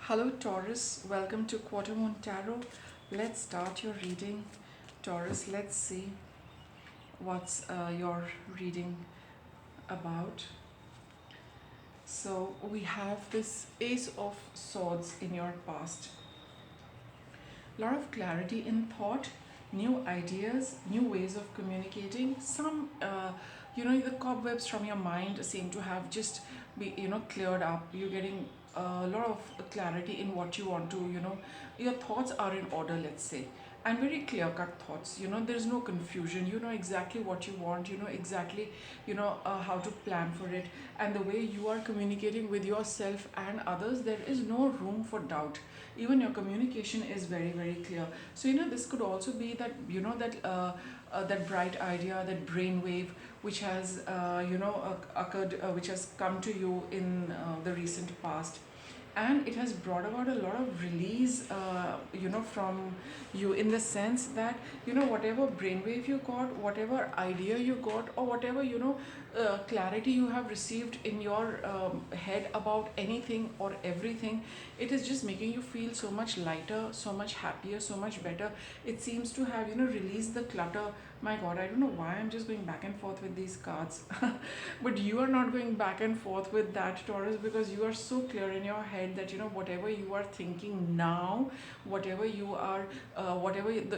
Hello, Taurus. Welcome to Quarter Moon Tarot. Let's start your reading. Taurus, let's see what's your reading about. So, we have this Ace of Swords in your past. A lot of clarity in thought, new ideas, new ways of communicating. The cobwebs from your mind seem to have just cleared up. You're getting a lot of clarity in what you want to, your thoughts are in order, let's say, and very clear cut thoughts. There's no confusion. You know exactly what you want. You know exactly, how to plan for it, and the way you are communicating with yourself and others, there is no room for doubt. Even your communication is very very clear. So this could also be that that bright idea, that brainwave which has occurred, which has come to you in the recent past, and it has brought about a lot of release from you, in the sense that whatever brainwave you got, whatever idea you got, or whatever clarity you have received in your head about anything or everything, it is just making you feel so much lighter, so much happier, so much better. It seems to have released the clutter. My god, I don't know why I'm just going back and forth with these cards. But you are not going back and forth with that, Taurus, because you are so clear in your head that whatever you are thinking now, whatever you are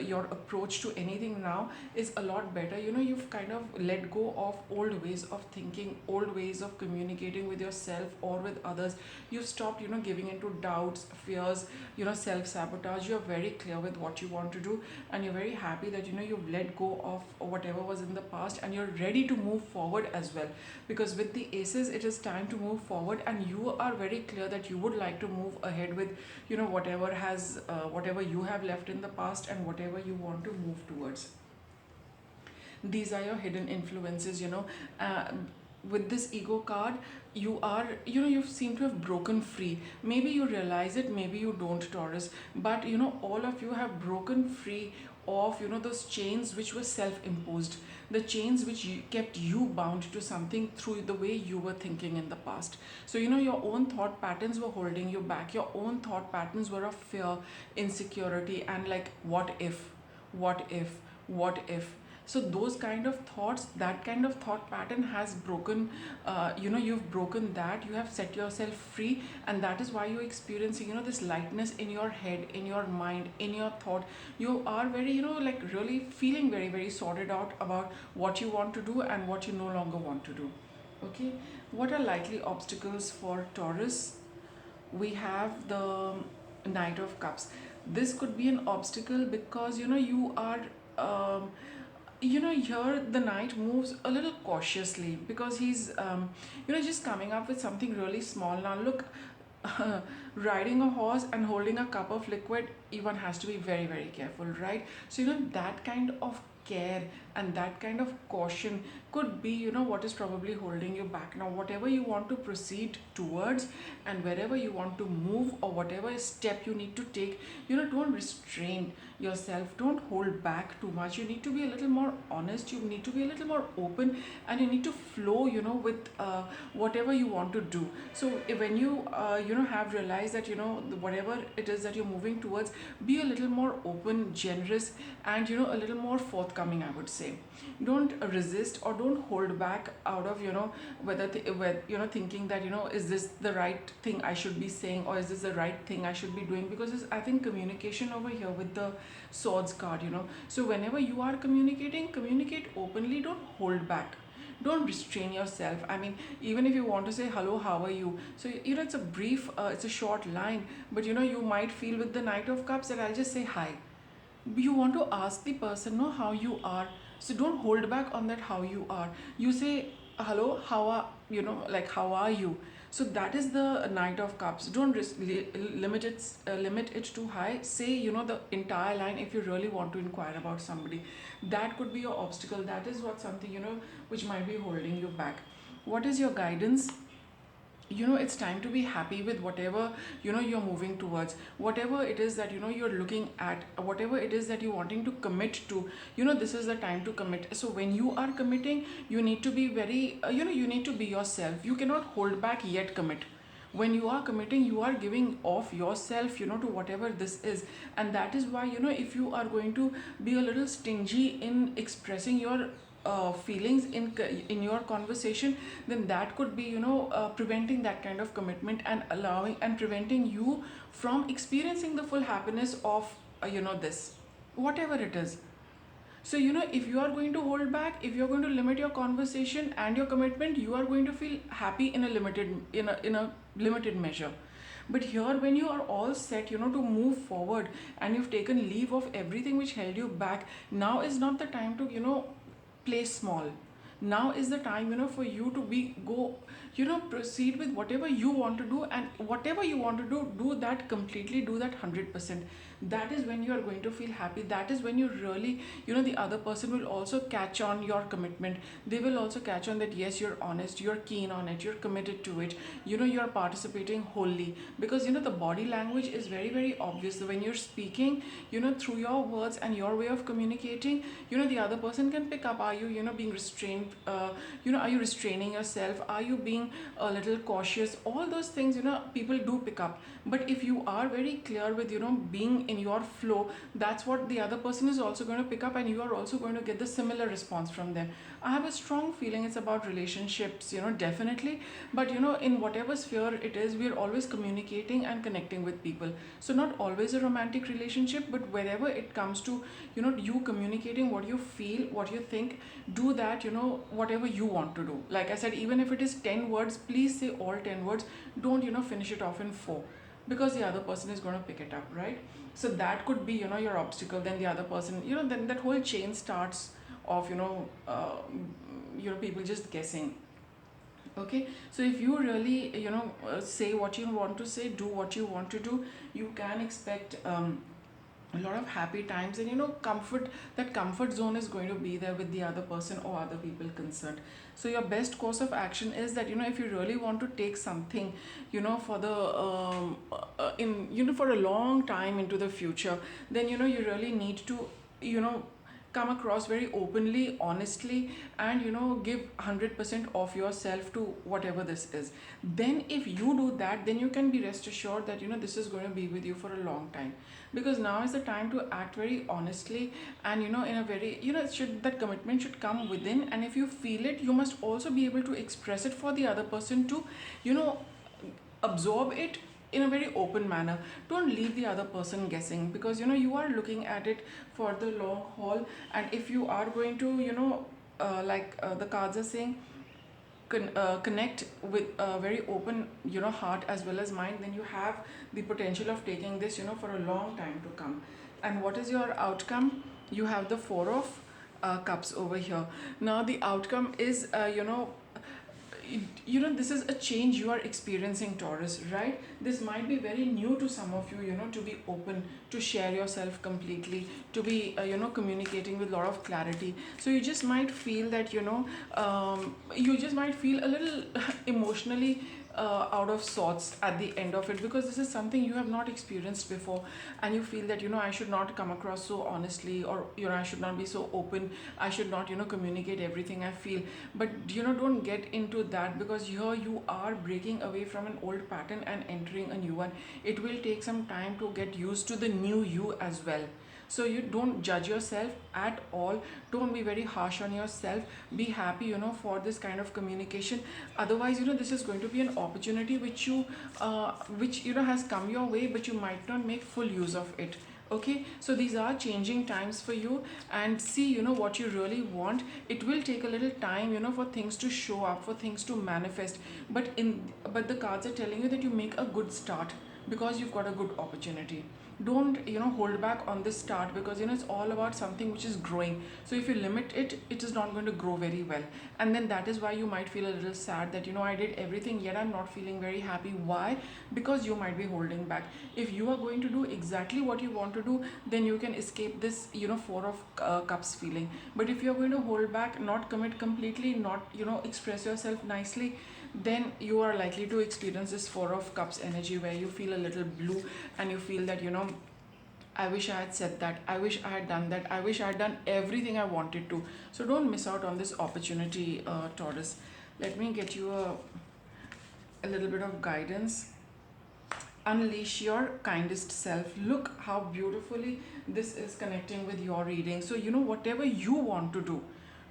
your approach to anything now is a lot better. You've kind of let go of old ways of thinking, old ways of communicating with yourself or with others. You've stopped giving into doubts, fears, self-sabotage. You're very clear with what you want to do, and you're very happy that you've let go of whatever was in the past, and you're ready to move forward as well. Because with the aces, it is time to move forward, and you are very clear that you would like to move ahead with whatever you have left in the past, and whatever you want to move towards. These are your hidden influences. With this ego card, you seem to have broken free. Maybe you realize it, maybe you don't, Taurus, but all of you have broken free of those chains which were self-imposed, the chains which kept you bound to something through the way you were thinking in the past. So your own thought patterns were holding you back. Your own thought patterns were of fear, insecurity, and like, what if. So those kind of thoughts, that kind of thought pattern has broken. You've broken that, you have set yourself free, and that is why you're experiencing this lightness in your head, in your mind, in your thought. You are very like really feeling very very sorted out about what you want to do and what you no longer want to do. Okay, what are likely obstacles for Taurus? We have the Knight of Cups. This could be an obstacle because you are here the knight moves a little cautiously, because he's just coming up with something really small. Now look, riding a horse and holding a cup of liquid, one has to be very very careful, right? So that kind of care and that kind of caution could be what is probably holding you back. Now whatever you want to proceed towards, and wherever you want to move, or whatever step you need to take, don't restrain yourself, don't hold back too much. You need to be a little more honest, you need to be a little more open, and you need to flow with whatever you want to do. So when you have realized that whatever it is that you're moving towards, be a little more open, generous, and a little more forthcoming, I would say. Don't resist or don't hold back out of thinking that is this the right thing I should be saying, or is this the right thing I should be doing, because it's, I think, communication over here with the swords card. So whenever you are communicating, communicate openly, don't hold back, don't restrain yourself. I mean, even if you want to say hello, how are you, so it's a brief, it's a short line, but you might feel with the Knight of Cups that I'll just say hi. You want to ask the person know how you are, so don't hold back on that how you are. You say hello, how are like how are you. So that is the Knight of Cups. Don't limit it too high. Say the entire line if you really want to inquire about somebody. That could be your obstacle. That is what something which might be holding you back. What is your guidance? It's time to be happy with whatever you're moving towards, whatever it is that you're looking at, whatever it is that you're wanting to commit to. This is the time to commit. So when you are committing, you need to be very you need to be yourself. You cannot hold back yet commit. When you are committing, you are giving off yourself, to whatever this is. And that is why, if you are going to be a little stingy in expressing your feelings in your conversation, then that could be, preventing that kind of commitment, and allowing and preventing you from experiencing the full happiness of this, whatever it is. So, if you are going to hold back, if you're going to limit your conversation and your commitment, you are going to feel happy in a limited measure. But here, when you are all set, to move forward, and you've taken leave of everything which held you back, now is not the time to, play small. Now is the time, for you to be go, proceed with whatever you want to do, and whatever you want to do that completely, do that 100%. That is when you are going to feel happy. That is when you really, the other person will also catch on your commitment. They will also catch on that yes, you're honest, you're keen on it, you're committed to it, you're participating wholly. Because the body language is very, very obvious. When you're speaking, through your words and your way of communicating, the other person can pick up. Are you, being restrained, are you restraining yourself, are you being a little cautious? All those things, people do pick up. But if you are very clear with, being in your flow, that's what the other person is also going to pick up, and you are also going to get the similar response from them. I have a strong feeling it's about relationships, definitely. But in whatever sphere it is, we are always communicating and connecting with people. So not always a romantic relationship, but wherever it comes to, you communicating what you feel, what you think, do that, whatever you want to do. Like I said, even if it is 10 words, please say all 10 words. Don't, finish it off in 4, because the other person is going to pick it up, right? So that could be, your obstacle. Then the other person, then that whole chain starts of, people just guessing. Okay, so if you really, say what you want to say, do what you want to do, you can expect a lot of happy times. And that comfort zone is going to be there with the other person or other people concerned. So your best course of action is that, if you really want to take something, for the for a long time into the future, then you really need to, come across very openly, honestly, and give 100% of yourself to whatever this is. Then if you do that, then you can be rest assured that this is going to be with you for a long time. Because now is the time to act very honestly, and in a very, that commitment should come within. And if you feel it, you must also be able to express it for the other person to, absorb it in a very open manner. Don't leave the other person guessing, because you are looking at it for the long haul. And if you are going to, the cards are saying, connect with a very open, heart as well as mind, then you have the potential of taking this, for a long time to come. And what is your outcome? You have the 4 of cups over here. Now the outcome is, this is a change you are experiencing, Taurus, right? This might be very new to some of you, to be open, to share yourself completely, to be communicating with a lot of clarity. So you just might feel that, you just might feel a little emotionally out of sorts at the end of it, because this is something you have not experienced before. And you feel that, I should not come across so honestly, or I should not be so open, I should not communicate everything I feel. But don't get into that, because here you are breaking away from an old pattern and entering a new one. It will take some time to get used to the new you as well. So you don't judge yourself at all. Don't be very harsh on yourself. Be happy, for this kind of communication. Otherwise, this is going to be an opportunity which has come your way, but you might not make full use of it. Okay, so these are changing times for you. And see, what you really want. It will take a little time, for things to show up, for things to manifest. But the cards are telling you that you make a good start, because you've got a good opportunity. Don't hold back on this start, because it's all about something which is growing. So if you limit it, it is not going to grow very well. And then that is why you might feel a little sad that I did everything, yet I'm not feeling very happy. Why? Because you might be holding back. If you are going to do exactly what you want to do, then you can escape this 4 of cups feeling. But if you're going to hold back, not commit completely, not express yourself nicely, then you are likely to experience this 4 of cups energy, where you feel a little blue, and you feel that I wish I had said that, I wish I had done that, I wish I had done everything I wanted to. So don't miss out on this opportunity, Taurus. Let me get you a a little bit of guidance. Unleash your kindest self. Look how beautifully this is connecting with your reading. So you know, whatever you want to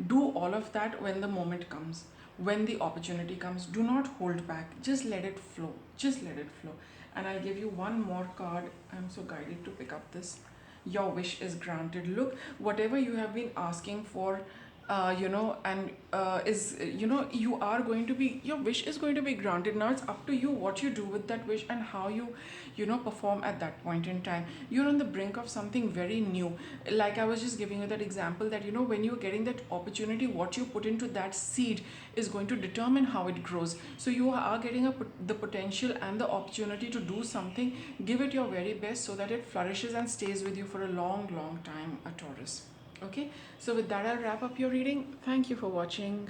do all of that when the moment comes, when the opportunity comes. Do not hold back, just let it flow, just let it flow. And I'll give you one more card. I'm so guided to pick up this. Your wish is granted. Look, whatever you have been asking for, and is you are going to be, your wish is going to be granted. Now it's up to you what you do with that wish and how you perform at that point in time. You're on the brink of something very new. Like I was just giving you that example, that when you're getting that opportunity, what you put into that seed is going to determine how it grows. So you are getting the potential and the opportunity to do something. Give it your very best so that it flourishes and stays with you for a long time, a Taurus. Okay, so with that, I'll wrap up your reading. Thank you for watching.